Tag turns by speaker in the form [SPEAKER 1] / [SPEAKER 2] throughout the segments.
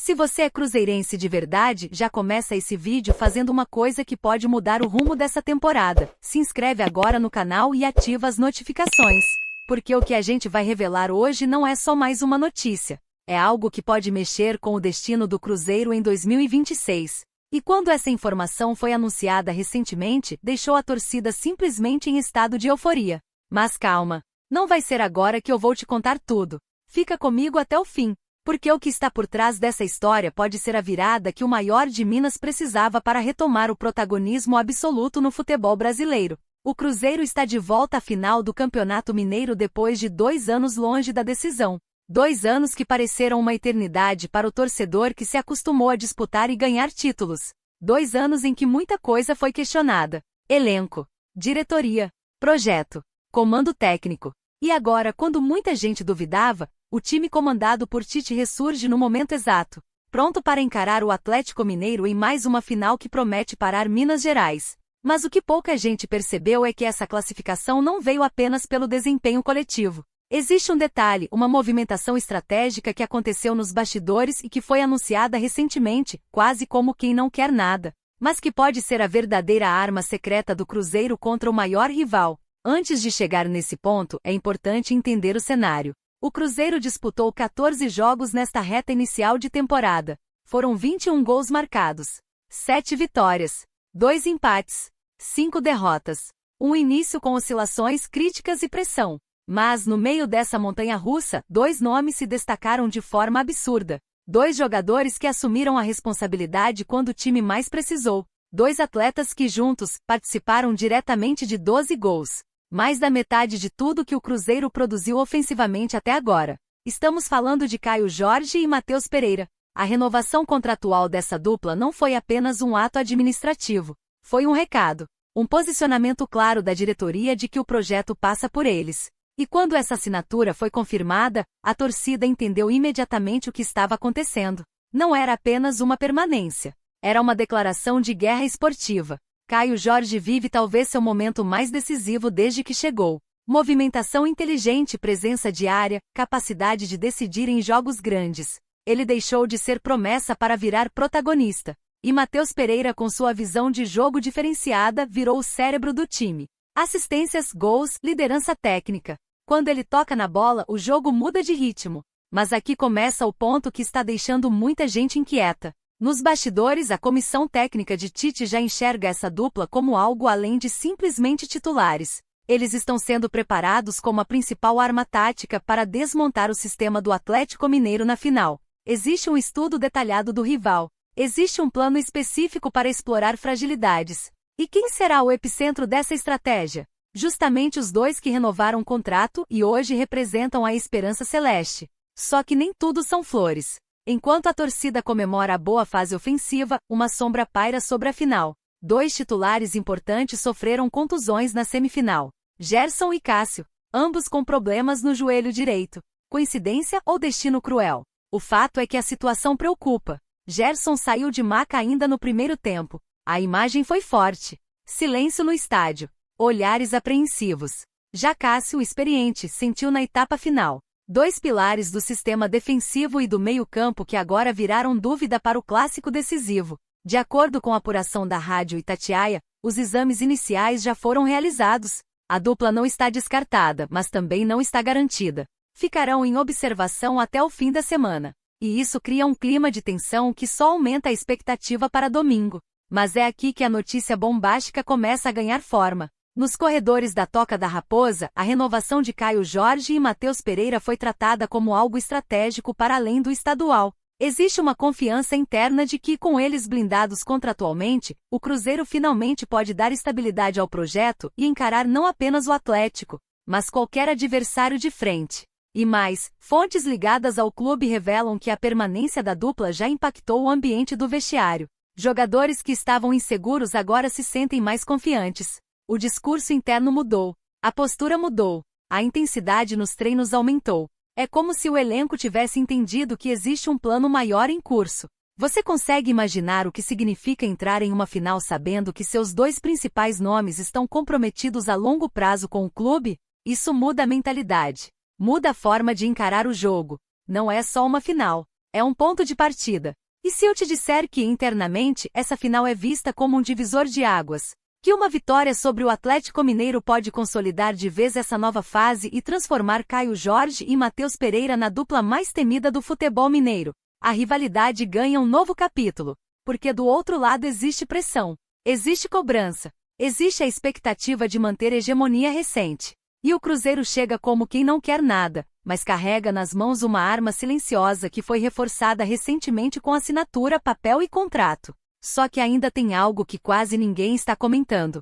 [SPEAKER 1] Se você é cruzeirense de verdade, já começa esse vídeo fazendo uma coisa que pode mudar o rumo dessa temporada. Se inscreve agora no canal e ativa as notificações. Porque o que a gente vai revelar hoje não é só mais uma notícia. É algo que pode mexer com o destino do Cruzeiro em 2026. E quando essa informação foi anunciada recentemente, deixou a torcida simplesmente em estado de euforia. Mas calma, não vai ser agora que eu vou te contar tudo. Fica comigo até o fim. Porque o que está por trás dessa história pode ser a virada que o maior de Minas precisava para retomar o protagonismo absoluto no futebol brasileiro. O Cruzeiro está de volta à final do Campeonato Mineiro depois de 2 anos longe da decisão. 2 anos que pareceram uma eternidade para o torcedor que se acostumou a disputar e ganhar títulos. 2 anos em que muita coisa foi questionada. Elenco, diretoria, projeto, comando técnico. E agora, quando muita gente duvidava, o time comandado por Tite ressurge no momento exato, pronto para encarar o Atlético Mineiro em mais uma final que promete parar Minas Gerais. Mas o que pouca gente percebeu é que essa classificação não veio apenas pelo desempenho coletivo. Existe um detalhe, uma movimentação estratégica que aconteceu nos bastidores e que foi anunciada recentemente, quase como quem não quer nada, mas que pode ser a verdadeira arma secreta do Cruzeiro contra o maior rival. Antes de chegar nesse ponto, é importante entender o cenário. O Cruzeiro disputou 14 jogos nesta reta inicial de temporada. Foram 21 gols marcados, 7 vitórias, 2 empates, 5 derrotas. Um início com oscilações, críticas e pressão. Mas, no meio dessa montanha-russa, 2 nomes se destacaram de forma absurda. 2 jogadores que assumiram a responsabilidade quando o time mais precisou. 2 atletas que juntos participaram diretamente de 12 gols. Mais da metade de tudo que o Cruzeiro produziu ofensivamente até agora. Estamos falando de Caio Jorge e Matheus Pereira. A renovação contratual dessa dupla não foi apenas um ato administrativo. Foi um recado. Um posicionamento claro da diretoria de que o projeto passa por eles. E quando essa assinatura foi confirmada, a torcida entendeu imediatamente o que estava acontecendo. Não era apenas uma permanência. Era uma declaração de guerra esportiva. Caio Jorge vive talvez seu momento mais decisivo desde que chegou. Movimentação inteligente, presença diária, capacidade de decidir em jogos grandes. Ele deixou de ser promessa para virar protagonista. E Matheus Pereira, com sua visão de jogo diferenciada, virou o cérebro do time. Assistências, gols, liderança técnica. Quando ele toca na bola, o jogo muda de ritmo. Mas aqui começa o ponto que está deixando muita gente inquieta. Nos bastidores, a comissão técnica de Tite já enxerga essa dupla como algo além de simplesmente titulares. Eles estão sendo preparados como a principal arma tática para desmontar o sistema do Atlético Mineiro na final. Existe um estudo detalhado do rival. Existe um plano específico para explorar fragilidades. E quem será o epicentro dessa estratégia? Justamente os 2 que renovaram o contrato e hoje representam a esperança celeste. Só que nem tudo são flores. Enquanto a torcida comemora a boa fase ofensiva, uma sombra paira sobre a final. 2 titulares importantes sofreram contusões na semifinal. Gerson e Cássio, ambos com problemas no joelho direito. Coincidência ou destino cruel? O fato é que a situação preocupa. Gerson saiu de maca ainda no primeiro tempo. A imagem foi forte. Silêncio no estádio. Olhares apreensivos. Já Cássio, experiente, sentiu na etapa final. 2 pilares do sistema defensivo e do meio-campo que agora viraram dúvida para o clássico decisivo. De acordo com a apuração da Rádio Itatiaia, os exames iniciais já foram realizados. A dupla não está descartada, mas também não está garantida. Ficarão em observação até o fim da semana. E isso cria um clima de tensão que só aumenta a expectativa para domingo. Mas é aqui que a notícia bombástica começa a ganhar forma. Nos corredores da Toca da Raposa, a renovação de Caio Jorge e Matheus Pereira foi tratada como algo estratégico para além do estadual. Existe uma confiança interna de que, com eles blindados contratualmente, o Cruzeiro finalmente pode dar estabilidade ao projeto e encarar não apenas o Atlético, mas qualquer adversário de frente. E mais, fontes ligadas ao clube revelam que a permanência da dupla já impactou o ambiente do vestiário. Jogadores que estavam inseguros agora se sentem mais confiantes. O discurso interno mudou, a postura mudou, a intensidade nos treinos aumentou. É como se o elenco tivesse entendido que existe um plano maior em curso. Você consegue imaginar o que significa entrar em uma final sabendo que seus 2 principais nomes estão comprometidos a longo prazo com o clube? Isso muda a mentalidade. Muda a forma de encarar o jogo. Não é só uma final. É um ponto de partida. E se eu te disser que, internamente, essa final é vista como um divisor de águas? Que uma vitória sobre o Atlético Mineiro pode consolidar de vez essa nova fase e transformar Caio Jorge e Matheus Pereira na dupla mais temida do futebol mineiro. A rivalidade ganha um novo capítulo, porque do outro lado existe pressão, existe cobrança, existe a expectativa de manter hegemonia recente. E o Cruzeiro chega como quem não quer nada, mas carrega nas mãos uma arma silenciosa que foi reforçada recentemente com assinatura, papel e contrato. Só que ainda tem algo que quase ninguém está comentando.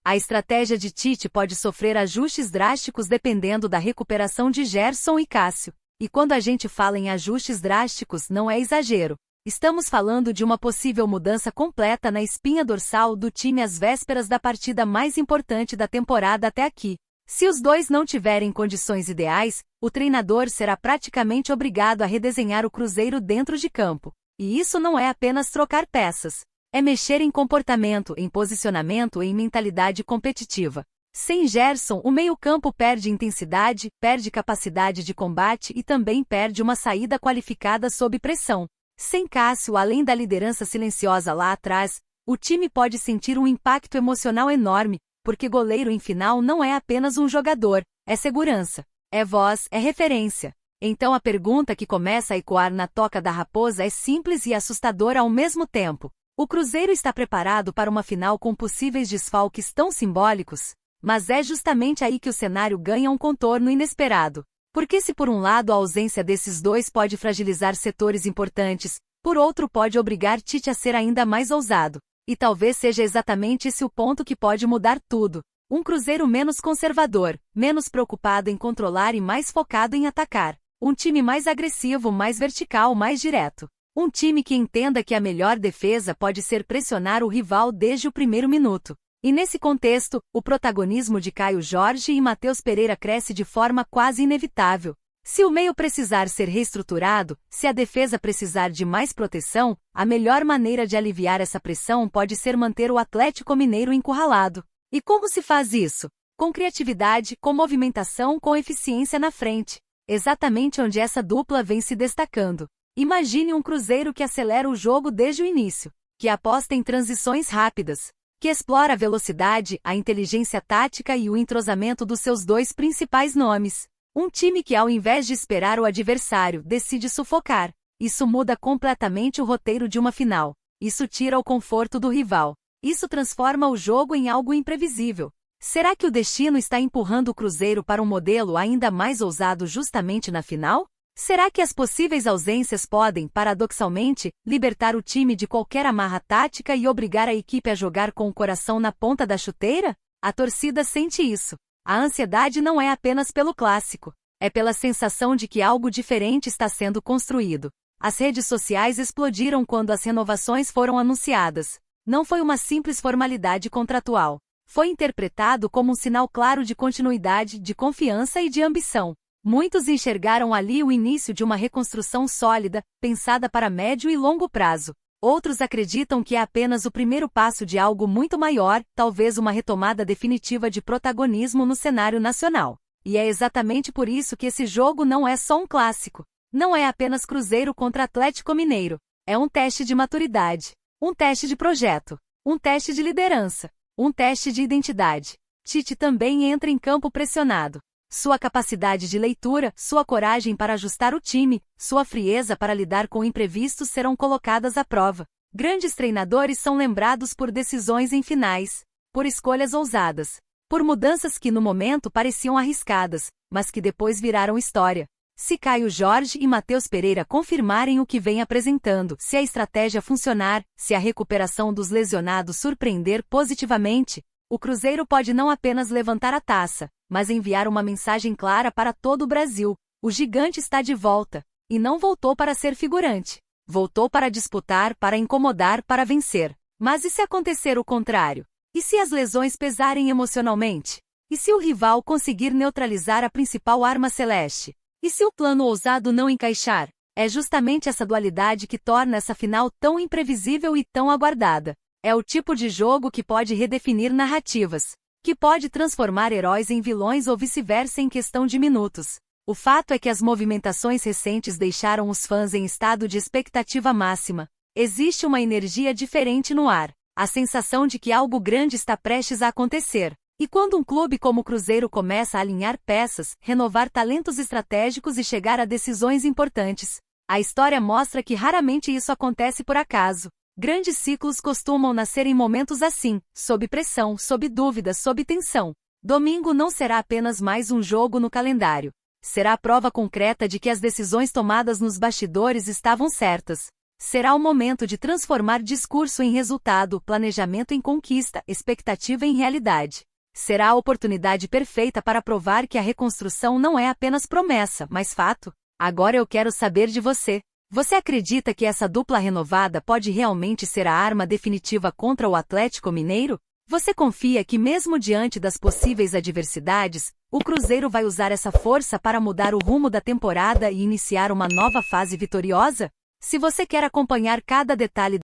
[SPEAKER 1] A estratégia de Tite pode sofrer ajustes drásticos dependendo da recuperação de Gerson e Cássio. E quando a gente fala em ajustes drásticos, não é exagero. Estamos falando de uma possível mudança completa na espinha dorsal do time às vésperas da partida mais importante da temporada até aqui. Se os dois não tiverem condições ideais, o treinador será praticamente obrigado a redesenhar o Cruzeiro dentro de campo. E isso não é apenas trocar peças. É mexer em comportamento, em posicionamento e em mentalidade competitiva. Sem Gerson, o meio-campo perde intensidade, perde capacidade de combate e também perde uma saída qualificada sob pressão. Sem Cássio, além da liderança silenciosa lá atrás, o time pode sentir um impacto emocional enorme, porque goleiro em final não é apenas um jogador, é segurança, é voz, é referência. Então a pergunta que começa a ecoar na toca da raposa é simples e assustadora ao mesmo tempo. O Cruzeiro está preparado para uma final com possíveis desfalques tão simbólicos? Mas é justamente aí que o cenário ganha um contorno inesperado. Porque se por um lado a ausência desses dois pode fragilizar setores importantes, por outro pode obrigar Tite a ser ainda mais ousado. E talvez seja exatamente esse o ponto que pode mudar tudo. Um Cruzeiro menos conservador, menos preocupado em controlar e mais focado em atacar. Um time mais agressivo, mais vertical, mais direto. Um time que entenda que a melhor defesa pode ser pressionar o rival desde o primeiro minuto. E nesse contexto, o protagonismo de Caio Jorge e Matheus Pereira cresce de forma quase inevitável. Se o meio precisar ser reestruturado, se a defesa precisar de mais proteção, a melhor maneira de aliviar essa pressão pode ser manter o Atlético Mineiro encurralado. E como se faz isso? Com criatividade, com movimentação, com eficiência na frente. Exatamente onde essa dupla vem se destacando. Imagine um Cruzeiro que acelera o jogo desde o início, que aposta em transições rápidas, que explora a velocidade, a inteligência tática e o entrosamento dos seus dois principais nomes. Um time que, ao invés de esperar o adversário, decide sufocar. Isso muda completamente o roteiro de uma final. Isso tira o conforto do rival. Isso transforma o jogo em algo imprevisível. Será que o destino está empurrando o Cruzeiro para um modelo ainda mais ousado justamente na final? Será que as possíveis ausências podem, paradoxalmente, libertar o time de qualquer amarra tática e obrigar a equipe a jogar com o coração na ponta da chuteira? A torcida sente isso. A ansiedade não é apenas pelo clássico. É pela sensação de que algo diferente está sendo construído. As redes sociais explodiram quando as renovações foram anunciadas. Não foi uma simples formalidade contratual. Foi interpretado como um sinal claro de continuidade, de confiança e de ambição. Muitos enxergaram ali o início de uma reconstrução sólida, pensada para médio e longo prazo. Outros acreditam que é apenas o primeiro passo de algo muito maior, talvez uma retomada definitiva de protagonismo no cenário nacional. E é exatamente por isso que esse jogo não é só um clássico. Não é apenas Cruzeiro contra Atlético Mineiro. É um teste de maturidade, um teste de projeto, um teste de liderança, um teste de identidade. Tite também entra em campo pressionado. Sua capacidade de leitura, sua coragem para ajustar o time, sua frieza para lidar com imprevistos serão colocadas à prova. Grandes treinadores são lembrados por decisões em finais, por escolhas ousadas, por mudanças que no momento pareciam arriscadas, mas que depois viraram história. Se Caio Jorge e Matheus Pereira confirmarem o que vem apresentando, se a estratégia funcionar, se a recuperação dos lesionados surpreender positivamente, o Cruzeiro pode não apenas levantar a taça, mas enviar uma mensagem clara para todo o Brasil. O gigante está de volta. E não voltou para ser figurante. Voltou para disputar, para incomodar, para vencer. Mas e se acontecer o contrário? E se as lesões pesarem emocionalmente? E se o rival conseguir neutralizar a principal arma celeste? E se o plano ousado não encaixar? É justamente essa dualidade que torna essa final tão imprevisível e tão aguardada. É o tipo de jogo que pode redefinir narrativas, que pode transformar heróis em vilões ou vice-versa em questão de minutos. O fato é que as movimentações recentes deixaram os fãs em estado de expectativa máxima. Existe uma energia diferente no ar, a sensação de que algo grande está prestes a acontecer. E quando um clube como o Cruzeiro começa a alinhar peças, renovar talentos estratégicos e chegar a decisões importantes, a história mostra que raramente isso acontece por acaso. Grandes ciclos costumam nascer em momentos assim, sob pressão, sob dúvidas, sob tensão. Domingo não será apenas mais um jogo no calendário. Será a prova concreta de que as decisões tomadas nos bastidores estavam certas. Será o momento de transformar discurso em resultado, planejamento em conquista, expectativa em realidade. Será a oportunidade perfeita para provar que a reconstrução não é apenas promessa, mas fato. Agora eu quero saber de você. Você acredita que essa dupla renovada pode realmente ser a arma definitiva contra o Atlético Mineiro? Você confia que mesmo diante das possíveis adversidades, o Cruzeiro vai usar essa força para mudar o rumo da temporada e iniciar uma nova fase vitoriosa? Se você quer acompanhar cada detalhe